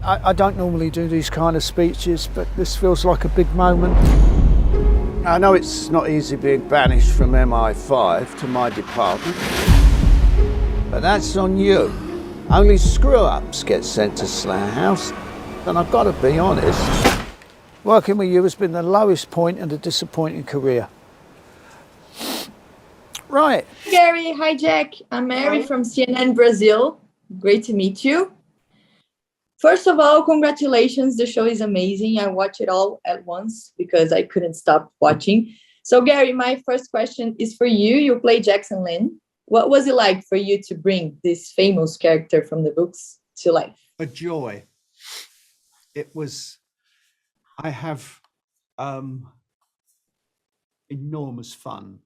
I don't normally do these kind of speeches, but this feels like a big moment. I know it's not easy being banished from MI5 to my department, but that's on you. Only screw-ups get sent to Slough House, and I've got to be honest, working with you has been the lowest point in a disappointing career. Right. Gary, hi Jack. I'm Mary from CNN Brazil. Great to meet you. First of all, congratulations. The show is amazing. I watched it all at once because I couldn't stop watching. So Gary, my first question is for you. You play Jackson Lynn. What was it like for you to bring this famous character from the books to life? A joy. It was, I have enormous fun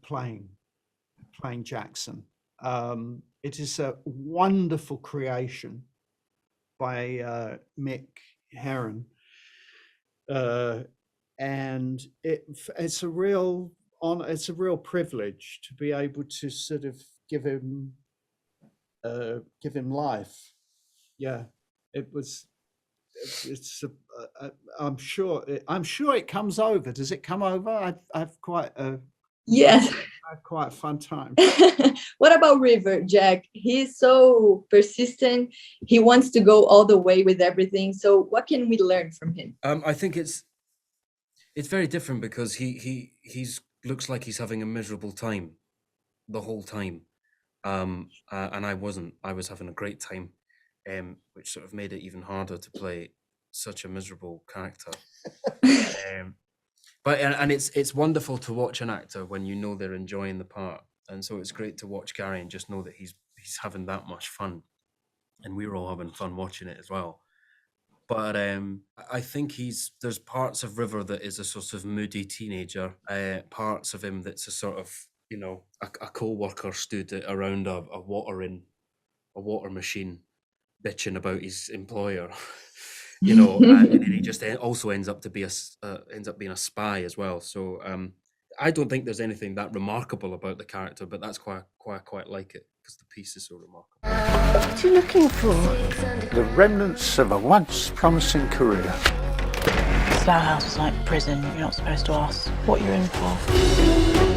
playing Jackson. It is a wonderful creation by Mick Herron, and it's a real honor. It's a real privilege to be able to sort of give him life. Yeah, it was. I'm sure it comes over. Does it come over? I've quite a. Yes. I had quite a fun time. What about River, Jack? He's so persistent. He wants to go all the way with everything. So what can we learn from him? I think it's very different because he's looks like he's having a miserable time the whole time. And I wasn't. I was having a great time, which sort of made it even harder to play such a miserable character. But it's wonderful to watch an actor when you know they're enjoying the part, and so it's great to watch Gary and just know that he's having that much fun, and we were all having fun watching it as well. But I think there's parts of River that is a sort of moody teenager, parts of him that's a sort of a co-worker stood around a water machine, bitching about his employer. And then he just also ends up being a spy as well. So I don't think there's anything that remarkable about the character, but that's quite like it because the piece is so remarkable. What are you looking for? The remnants of a once promising career. Slough House is like prison. You're not supposed to ask what you're in for.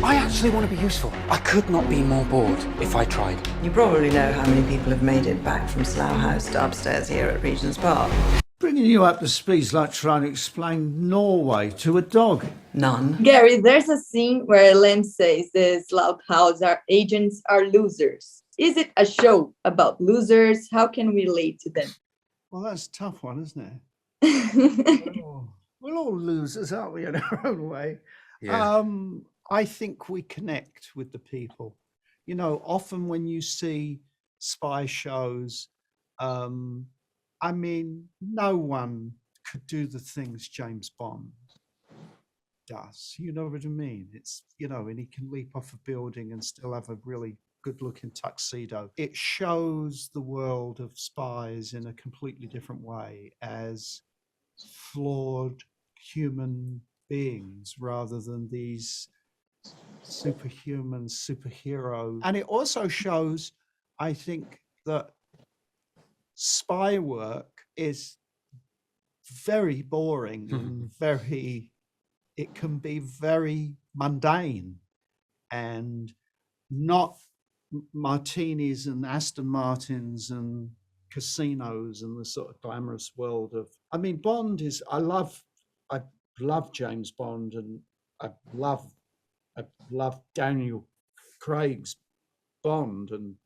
I actually want to be useful. I could not be more bored if I tried. You probably know how many people have made it back from Slough House to upstairs here at Regent's Park. Bringing you up to speed is like trying to explain Norway to a dog. None. Gary, there's a scene where Lem says the Slough House agents are losers. Is it a show about losers? How can we relate to them? Well, that's a tough one, isn't it? We're all losers, aren't we, in our own way? Yeah. I think we connect with the people. Often when you see spy shows, no one could do the things James Bond does. You know what I mean? It's, and he can leap off a building and still have a really good-looking tuxedo. It shows the world of spies in a completely different way as flawed human beings rather than these superhuman superheroes. And it also shows, I think, that spy work is very boring and it can be very mundane and not martinis and Aston Martins and casinos and the sort of glamorous world of, Bond is, I love James Bond, and I love Daniel Craig's Bond, and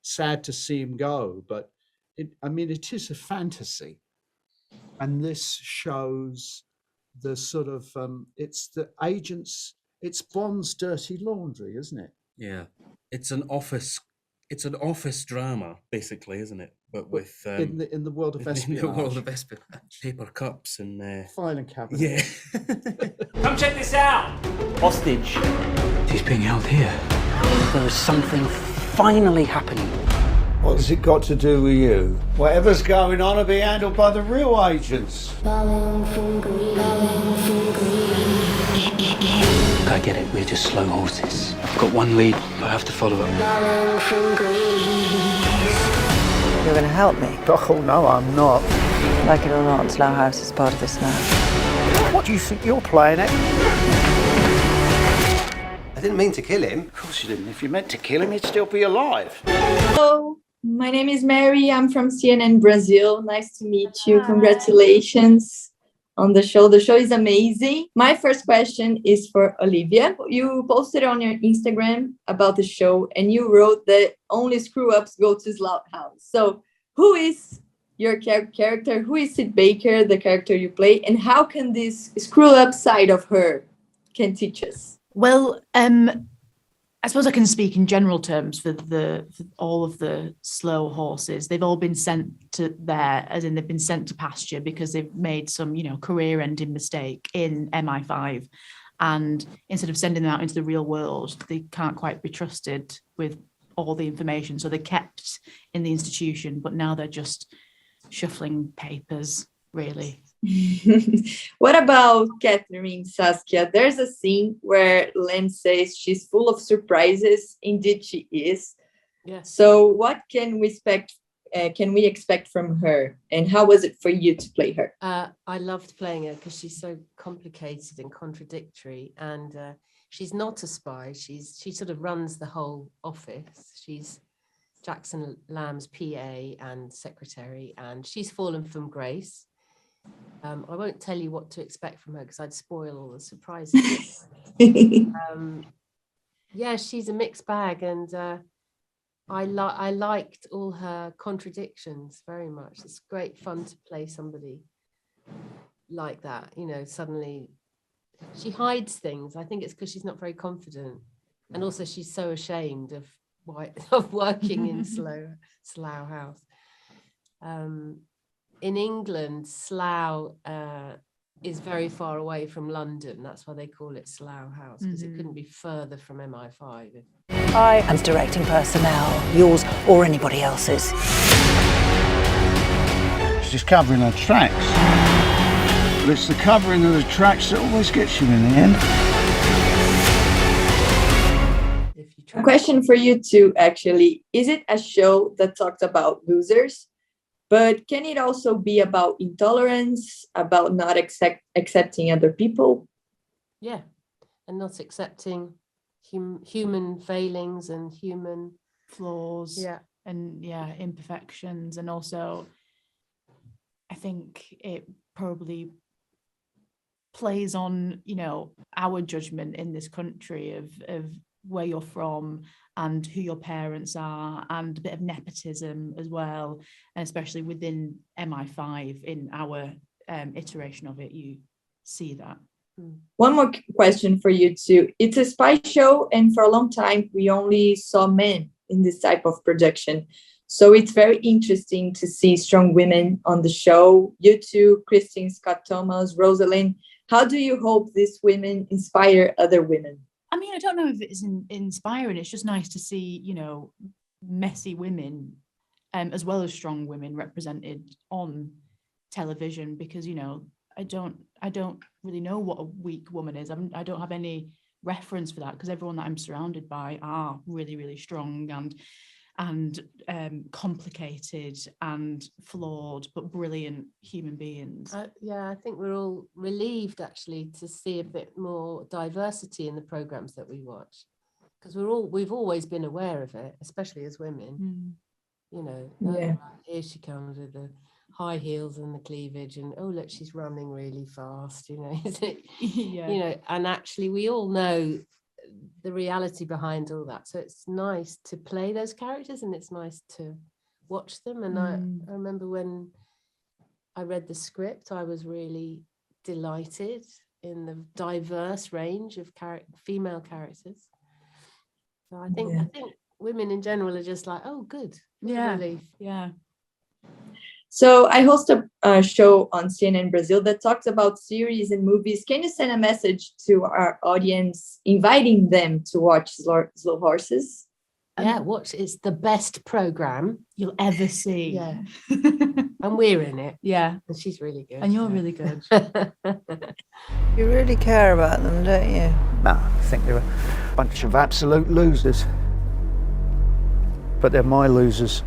sad to see him go, but it is a fantasy, and this shows the sort of it's the agents, it's Bond's dirty laundry, isn't it? Yeah, it's an office drama, basically, isn't it? But with in the world of espionage. In the world of espionage, paper cups and filing cabinet. Yeah. Come check this out. Hostage. He's being held here. There is something finally happening. What's it got to do with you? Whatever's going on will be handled by the real agents. I get it, we're just slow horses. I've got one lead, but I have to follow up. You're going to help me. Oh, no, I'm not. Like it or not, Slough House is part of this now. What do you think you're playing at? I didn't mean to kill him. Of course you didn't. If you meant to kill him, he'd still be alive. Hello, my name is Mary. I'm from CNN Brazil. Nice to meet you. Congratulations on the show. The show is amazing. My first question is for Olivia. You posted on your Instagram about the show and you wrote that only screw-ups go to Slough House. So who is your character? Who is Sid Baker, the character you play? And how can this screw-up side of her can teach us? Well, I suppose I can speak in general terms for all of the slow horses. They've all been sent to there, as in they've been sent to pasture because they've made some, career-ending mistake in MI5. And instead of sending them out into the real world, they can't quite be trusted with all the information. So they're kept in the institution, but now they're just shuffling papers, really. What about Catherine Saskia? There's a scene where Len says she's full of surprises. Indeed, she is. Yes. So what can we expect from her? And how was it for you to play her? I loved playing her because she's so complicated and contradictory. And she's not a spy. She sort of runs the whole office. She's Jackson Lamb's PA and secretary, and she's fallen from grace. I won't tell you what to expect from her because I'd spoil all the surprises. Yeah, she's a mixed bag, and I liked all her contradictions very much. It's great fun to play somebody like that. Suddenly she hides things. I think it's because she's not very confident, and also she's so ashamed of working in Slough House. In England, Slough is very far away from London. That's why they call it Slough House, because it couldn't be further from MI5. I am directing personnel, yours or anybody else's. She's just covering her tracks. But it's the covering of the tracks that always gets you in the end. A question for you too, actually. Is it a show that talks about losers? But can it also be about intolerance, about not accepting other people? Yeah, and not accepting human failings and human flaws. Yeah. And imperfections. And also, I think it probably plays on, our judgment in this country of where you're from and who your parents are, and a bit of nepotism as well, and especially within MI5 in our iteration of it, you see that. One more question for you too. It's a spy show, and for a long time we only saw men in this type of production. So it's very interesting to see strong women on the show. You two, Christine Scott Thomas, Rosalind. How do you hope these women inspire other women? I mean, I don't know if it's inspiring. It's just nice to see, messy women, as well as strong women represented on television. Because I don't really know what a weak woman is. I don't have any reference for that, because everyone that I'm surrounded by are really, really strong and complicated and flawed, but brilliant human beings. I think we're all relieved actually to see a bit more diversity in the programs that we watch, because we've always been aware of it, especially as women. Here she comes with the high heels and the cleavage, and oh look, she's running really fast. And actually we all know the reality behind all that, so it's nice to play those characters and it's nice to watch them. And I remember when I read the script, I was really delighted in the diverse range of female characters. So I think women in general are just like, oh good, relief. So I host a show on CNN Brazil that talks about series and movies. Can you send a message to our audience inviting them to watch Slow Horses? Watch. It's the best program you'll ever see. Yeah. And we're in it. Yeah. And she's really good. And you're really good. You really care about them, don't you? No, I think they're a bunch of absolute losers. But they're my losers.